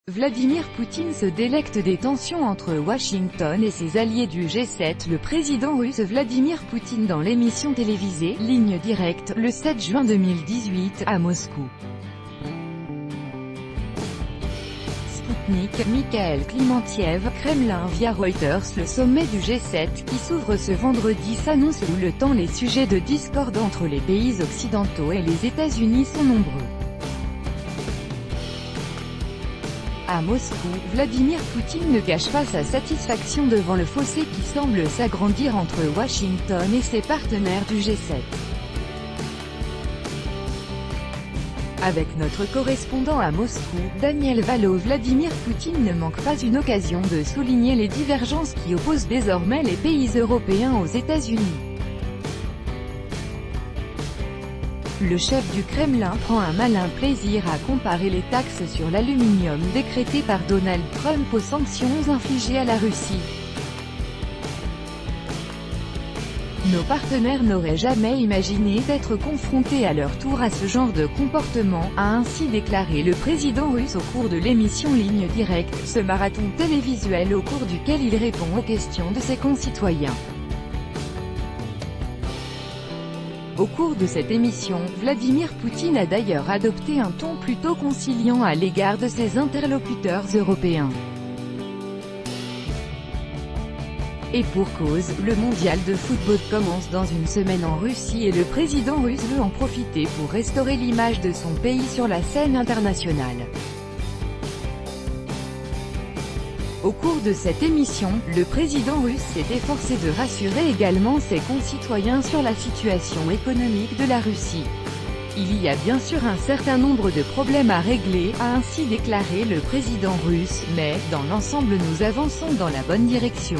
Vladimir Poutine se délecte des tensions entre Washington et ses alliés du G7. Le président russe Vladimir Poutine dans l'émission télévisée « Ligne directe » le 7 juin 2018, à Moscou. Sputnik, Mikhail Klimentiev, Kremlin via Reuters. Le sommet du G7, qui s'ouvre ce vendredi, s'annonce où le temps les sujets de discorde entre les pays occidentaux et les États-Unis sont nombreux. À Moscou, Vladimir Poutine ne cache pas sa satisfaction devant le fossé qui semble s'agrandir entre Washington et ses partenaires du G7. Avec notre correspondant à Moscou, Daniel Valo, Vladimir Poutine ne manque pas une occasion de souligner les divergences qui opposent désormais les pays européens aux États-Unis. Le chef du Kremlin prend un malin plaisir à comparer les taxes sur l'aluminium décrétées par Donald Trump aux sanctions infligées à la Russie. Nos partenaires n'auraient jamais imaginé d'être confrontés à leur tour à ce genre de comportement, a ainsi déclaré le président russe au cours de l'émission Ligne directe, ce marathon télévisuel au cours duquel il répond aux questions de ses concitoyens. Au cours de cette émission, Vladimir Poutine a d'ailleurs adopté un ton plutôt conciliant à l'égard de ses interlocuteurs européens. Et pour cause, le mondial de football commence dans une semaine en Russie et le président russe veut en profiter pour restaurer l'image de son pays sur la scène internationale. Au cours de cette émission, le président russe s'est efforcé de rassurer également ses concitoyens sur la situation économique de la Russie. Il y a bien sûr un certain nombre de problèmes à régler, a ainsi déclaré le président russe, mais, dans l'ensemble nous avançons dans la bonne direction.